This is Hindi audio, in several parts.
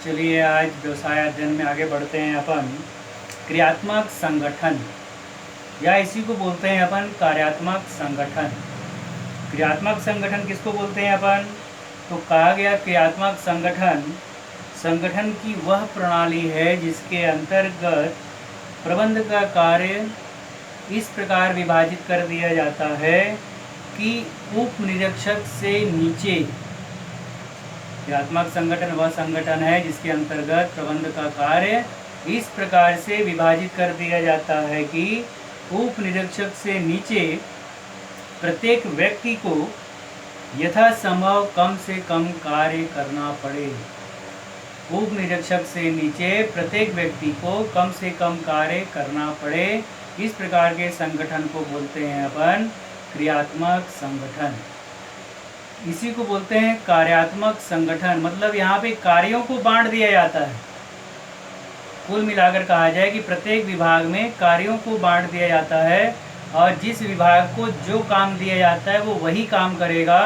चलिए आज व्यवसाय अध्ययन में आगे बढ़ते हैं अपन। क्रियात्मक संगठन या इसी को बोलते हैं अपन कार्यात्मक संगठन। क्रियात्मक संगठन किसको बोलते हैं अपन? तो कहा गया क्रियात्मक संगठन संगठन की वह प्रणाली है जिसके अंतर्गत प्रबंध का कार्य इस प्रकार विभाजित कर दिया जाता है कि उप निरीक्षक से नीचे। क्रियात्मक संगठन वह संगठन है जिसके अंतर्गत प्रबंध का कार्य इस प्रकार से विभाजित कर दिया जाता है कि उप निरीक्षक से नीचे प्रत्येक व्यक्ति को यथासंभव कम से कम कार्य करना पड़े। उप निरीक्षक से नीचे प्रत्येक व्यक्ति को कम से कम कार्य करना पड़े। इस प्रकार के संगठन को बोलते हैं अपन क्रियात्मक संगठन। इसी को बोलते हैं कार्यात्मक संगठन। मतलब यहाँ पे कार्यों को बांट दिया जाता है। कुल मिलाकर कहा जाए कि प्रत्येक विभाग में कार्यों को बांट दिया जाता है और जिस विभाग को जो काम दिया जाता है वो वही काम करेगा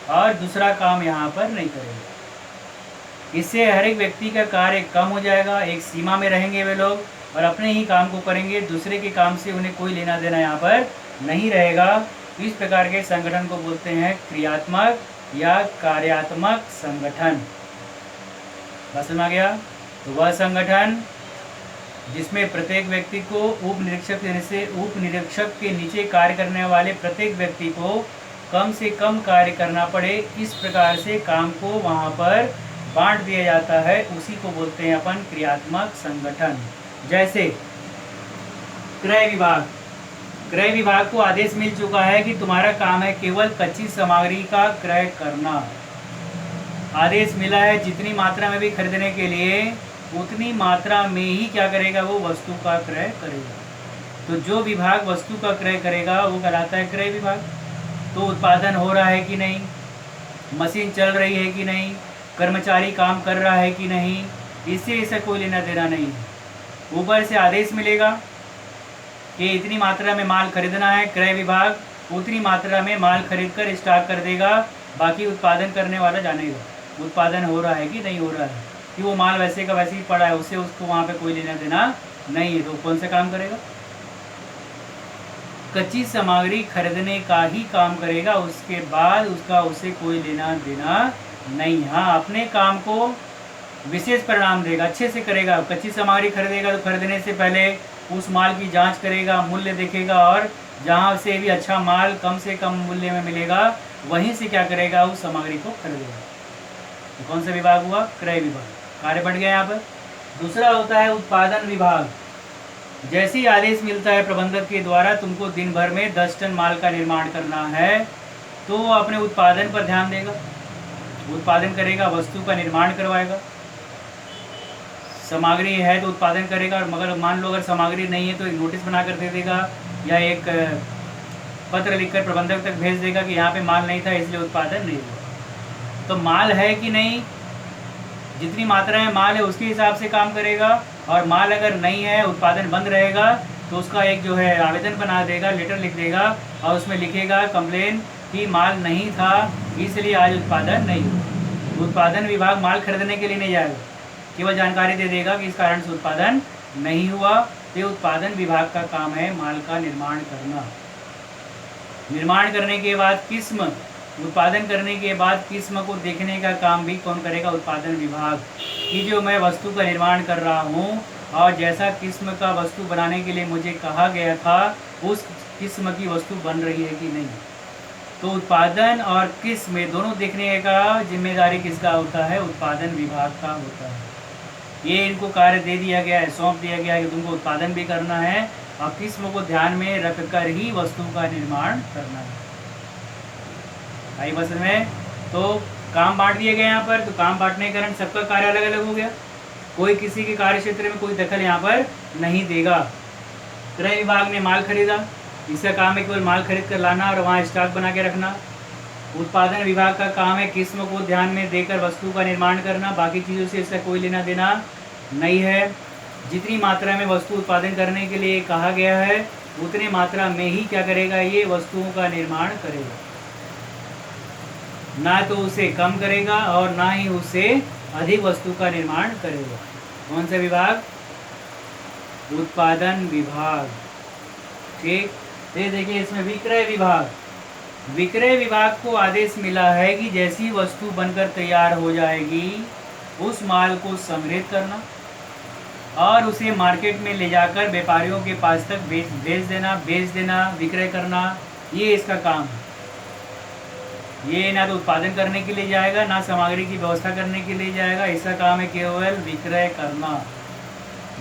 और दूसरा काम यहाँ पर नहीं करेगा। इससे हर एक व्यक्ति का कार्य कम हो जाएगा। एक सीमा में रहेंगे वे लोग और अपने ही काम को करेंगे, दूसरे के काम से उन्हें कोई लेना देना यहाँ पर नहीं रहेगा। इस प्रकार के संगठन को बोलते हैं क्रियात्मक या कार्यात्मक संगठन। बात समझ आ गया? तो वह संगठन जिसमें प्रत्येक व्यक्ति को उप निरीक्षक के नीचे कार्य करने वाले प्रत्येक व्यक्ति को कम से कम कार्य करना पड़े, इस प्रकार से काम को वहाँ पर बांट दिया जाता है। उसी को बोलते हैं अपन क्रियात्मक संगठन। जैसे क्रय विभाग। क्रय विभाग को आदेश मिल चुका है कि तुम्हारा काम है केवल कच्ची सामग्री का क्रय करना। आदेश मिला है जितनी मात्रा में भी खरीदने के लिए उतनी मात्रा में ही क्या करेगा, वो वस्तु का क्रय करेगा। तो जो विभाग वस्तु का क्रय करेगा वो कहलाता है क्रय विभाग। तो उत्पादन हो रहा है कि नहीं, मशीन चल रही है कि नहीं, कर्मचारी काम कर रहा है कि नहीं, इससे ऐसा कोई लेना देना नहीं है। ऊपर से आदेश मिलेगा कि इतनी मात्रा में माल खरीदना है, क्रय विभाग उतनी मात्रा में माल खरीद कर स्टॉक कर देगा, बाकी उत्पादन करने वाला जानेगा उत्पादन हो रहा है कि नहीं हो रहा है। कि वो माल वैसे का वैसे ही पड़ा है, उससे उसको वहाँ पे कोई लेना देना नहीं है, तो कौन सा काम करेगा? कच्ची सामग्री खरीदने का ही काम करेगा, उसके बाद उसका उससे कोई लेना देना नहीं। हाँ, अपने काम को विशेष परिणाम देगा, अच्छे से करेगा। कच्ची सामग्री खरीदेगा तो खरीदने से पहले उस माल की जांच करेगा, मूल्य देखेगा और जहाँ से भी अच्छा माल कम से कम मूल्य में मिलेगा वहीं से क्या करेगा, उस सामग्री को खरीदेगा। तो कौन सा विभाग हुआ? क्रय विभाग। कार्य बढ़ गया यहाँ पर। दूसरा होता है उत्पादन विभाग। जैसे ही आदेश मिलता है प्रबंधक के द्वारा तुमको दिन भर में 10 टन माल का निर्माण करना है, तो वो अपने उत्पादन पर ध्यान देगा, उत्पादन करेगा, वस्तु का निर्माण करवाएगा। सामग्री है तो उत्पादन करेगा, मगर मान लो अगर सामग्री नहीं है तो एक नोटिस बनाकर दे देगा या एक पत्र लिखकर प्रबंधक तक भेज देगा कि यहाँ पे माल नहीं था इसलिए उत्पादन नहीं हुआ। तो माल है कि नहीं, जितनी मात्रा में माल है उसके हिसाब से काम करेगा, और माल अगर नहीं है, उत्पादन बंद रहेगा, तो उसका एक जो है आवेदन बना देगा, लेटर लिख देगा और उसमें लिखेगा कंप्लेन कि माल नहीं था इसलिए आज उत्पादन नहीं हुआ। उत्पादन विभाग माल खरीदने के लिए नहीं जाएगा, केवल जानकारी दे देगा कि इस कारण से उत्पादन नहीं हुआ। तो उत्पादन विभाग का काम है माल का निर्माण करना। निर्माण करने के बाद किस्म, उत्पादन करने के बाद किस्म को देखने का काम भी कौन करेगा? उत्पादन विभाग। कि जो मैं वस्तु का निर्माण कर रहा हूँ और जैसा किस्म का वस्तु बनाने के लिए मुझे कहा गया था उस किस्म की वस्तु बन रही है कि नहीं। तो उत्पादन और किस्म दोनों देखने का जिम्मेदारी किसका होता है? उत्पादन विभाग का होता है। ये इनको कार्य दे दिया गया है, सौंप दिया गया है कि तुमको उत्पादन भी करना है और किस्म को ध्यान में रख कर ही वस्तु का निर्माण करना है। आई बस में तो काम बांट दिए गए यहाँ पर। तो काम बांटने के कारण सबका कार्य अलग अलग हो गया, कोई किसी के कार्य क्षेत्र में कोई दखल यहाँ पर नहीं देगा। क्रय विभाग ने माल खरीदा, इसका काम है केवल माल खरीद कर लाना और वहाँ स्टॉक बना के रखना। उत्पादन विभाग का काम है किस्म को ध्यान में देकर वस्तु का निर्माण करना, बाकी चीज़ों से इसका कोई लेना देना नहीं है। जितनी मात्रा में वस्तु उत्पादन करने के लिए कहा गया है उतनी मात्रा में ही क्या करेगा, ये वस्तुओं का निर्माण करेगा। ना तो उसे कम करेगा और ना ही उसे अधिक वस्तु का निर्माण करेगा। कौन सा विभाग? उत्पादन विभाग। ठीक, ये देखिए इसमें विक्रय विभाग। विक्रय विभाग को आदेश मिला है कि जैसी वस्तु बनकर तैयार हो जाएगी उस माल को संग्रहित करना और उसे मार्केट में ले जाकर व्यापारियों के पास तक बेच देना, विक्रय करना, ये इसका काम है। ये ना तो उत्पादन करने के लिए जाएगा, ना सामग्री की व्यवस्था करने के लिए जाएगा, इसका काम है केवल विक्रय करना।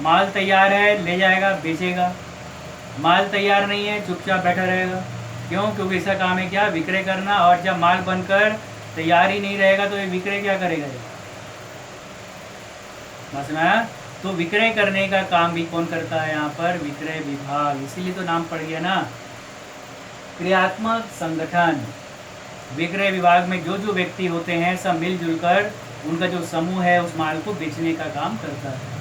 माल तैयार है, ले जाएगा, बेचेगा। माल तैयार नहीं है, चुपचाप बैठा रहेगा। क्यों? क्योंकि इसका काम है क्या? विक्रय करना। और जब माल बनकर तैयार ही नहीं रहेगा तो ये विक्रय क्या करेगा? समझना? तो विक्रय करने का काम भी कौन करता है यहाँ पर? विक्रय विभाग। इसीलिए तो नाम पड़ गया ना, क्रियात्मक संगठन। विक्रय विभाग में जो जो व्यक्ति होते हैं सब मिलजुल कर उनका जो समूह है उस माल को बेचने का काम करता है।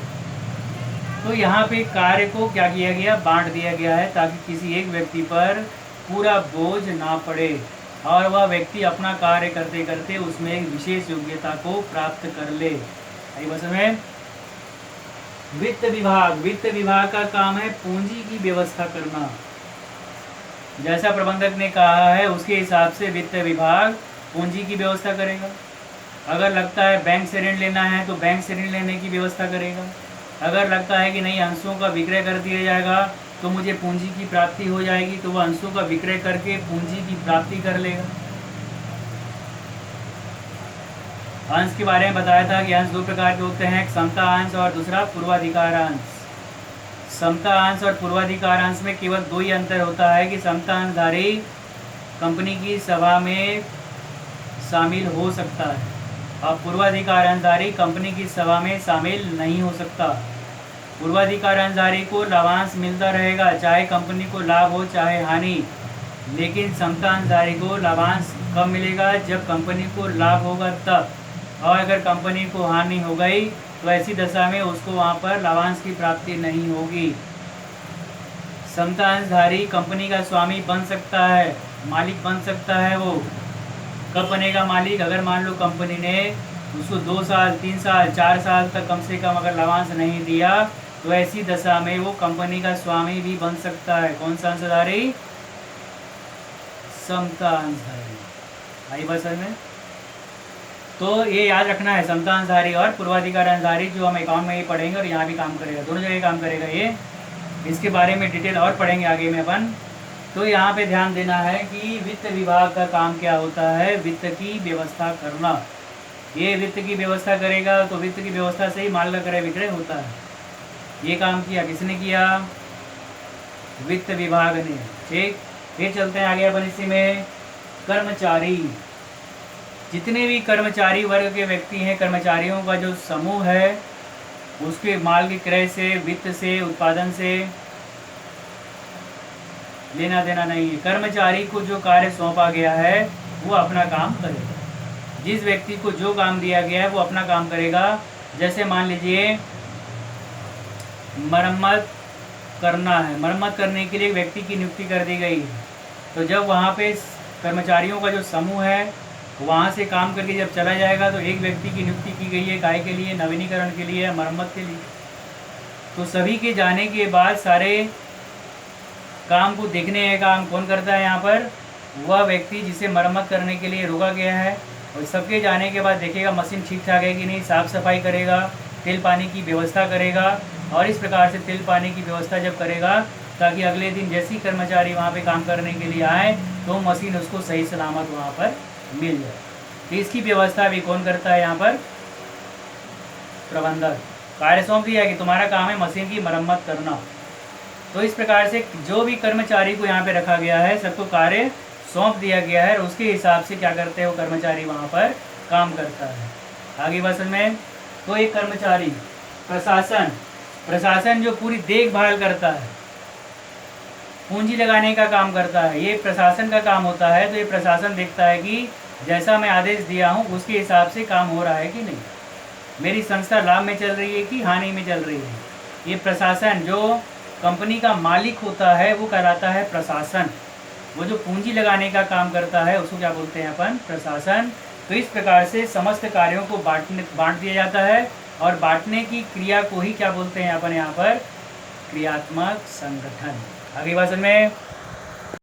तो यहाँ पे कार्य को क्या किया गया? बांट दिया गया है ताकि किसी एक व्यक्ति पर पूरा बोझ ना पड़े और वह व्यक्ति अपना कार्य करते करते उसमें एक विशेष योग्यता को प्राप्त कर ले। आई बस में वित्त विभाग। वित्त विभाग का काम है पूंजी की व्यवस्था करना। जैसा प्रबंधक ने कहा है उसके हिसाब से वित्त विभाग पूंजी की व्यवस्था करेगा। अगर लगता है बैंक से ऋण लेना है तो बैंक से ऋण लेने की व्यवस्था करेगा। अगर लगता है कि नहीं अंशों का विक्रय कर दिया जाएगा तो मुझे पूंजी की प्राप्ति हो जाएगी, तो वह अंशों का विक्रय करके पूंजी की प्राप्ति कर लेगा। अंश के बारे में बताया था कि अंश दो प्रकार के होते हैं, एक समता अंश और दूसरा पूर्वाधिकार अंश। समता अंश और पूर्वाधिकार अंश में केवल दो ही अंतर होता है कि समता अंशधारी कंपनी की सभा में शामिल हो सकता है और पूर्वाधिकार अंशधारी कंपनी की सभा में शामिल नहीं हो सकता। पूर्वाधिकार अंशधारी को लाभांश मिलता रहेगा, चाहे कंपनी को लाभ हो चाहे हानि, लेकिन समता अंशधारी को लाभांश कब मिलेगा? जब कंपनी को लाभ होगा तब, और अगर कंपनी को हानि हो गई तो ऐसी दशा में उसको वहाँ पर लाभांश की प्राप्ति नहीं होगी। समता अंशधारी कंपनी का स्वामी बन सकता है, मालिक बन सकता है। वो कब बनेगा मालिक? अगर मान लो कंपनी ने उसको 2 साल 3 साल 4 साल तक कम से कम अगर लाभांश नहीं दिया तो ऐसी दशा में वो कंपनी का स्वामी भी बन सकता है। कौन सा अंशधारी? समता अंशधारी। आई बस में तो ये याद रखना है, समता अंशधारी और पूर्वाधिकार अंशधारी जो हम अकाउंट में ही पढ़ेंगे और यहाँ भी काम करेगा, दोनों जगह काम करेगा ये। इसके बारे में डिटेल और पढ़ेंगे आगे में अपन। तो यहाँ पे ध्यान देना है कि वित्त विभाग का काम क्या होता है? वित्त की व्यवस्था करना। ये वित्त की व्यवस्था करेगा तो वित्त की व्यवस्था से ही माल का क्रय विक्रय होता है। ये काम किया किसने किया? वित्त विभाग ने। ठीक, फिर चलते हैं आगे अपन इसी में। कर्मचारी। जितने भी कर्मचारी वर्ग के व्यक्ति हैं, कर्मचारियों का जो समूह है उसके माल के क्रय से, वित्त से, उत्पादन से लेना देना नहीं है। कर्मचारी को जो कार्य सौंपा गया है वो अपना काम करेगा। जिस व्यक्ति को जो काम दिया गया है वो अपना काम करेगा। जैसे मान लीजिए मरम्मत करना है, मरम्मत करने के लिए एक व्यक्ति की नियुक्ति कर दी गई है, तो जब वहाँ पे कर्मचारियों का जो समूह है वहाँ से काम करके जब चला जाएगा तो एक व्यक्ति की नियुक्ति की गई है, काय के लिए? नवीनीकरण के लिए, मरम्मत के लिए। तो सभी के जाने के बाद सारे काम को देखने का काम कौन करता है यहाँ पर? वह व्यक्ति जिसे मरम्मत करने के लिए रोका गया है। और सबके जाने के बाद देखेगा मशीन ठीक ठाक है कि नहीं, साफ़ सफाई करेगा, तेल पानी की व्यवस्था करेगा। और इस प्रकार से तेल पानी की व्यवस्था जब करेगा ताकि अगले दिन जैसे ही कर्मचारी वहाँ पे काम करने के लिए आए तो मशीन उसको सही सलामत वहाँ पर मिल जाए। तो इसकी व्यवस्था भी कौन करता है यहाँ पर? प्रबंधक। कार्य सौंप दिया कि तुम्हारा काम है मशीन की मरम्मत करना। तो इस प्रकार से जो भी कर्मचारी को यहाँ पे रखा गया है सबको कार्य सौंप दिया गया है और उसके हिसाब से क्या करते हैं वो कर्मचारी वहाँ पर काम करता है। आगे बस में तो एक कर्मचारी। प्रशासन। प्रशासन जो पूरी देखभाल करता है, पूंजी लगाने का काम करता है, ये प्रशासन का काम होता है। तो ये प्रशासन देखता है कि जैसा मैं आदेश दिया हूँ उसके हिसाब से काम हो रहा है कि नहीं, मेरी संस्था लाभ में चल रही है कि हानि में चल रही है। ये प्रशासन जो कंपनी का मालिक होता है वो कहलाता है प्रशासन। वो जो पूंजी लगाने का काम करता है उसको क्या बोलते हैं अपन? प्रशासन। तो इस प्रकार से समस्त कार्यों को बांट दिया जाता है, और बांटने की क्रिया को ही क्या बोलते हैं अपन यहाँ पर, क्रियात्मक संगठन। आगे बात में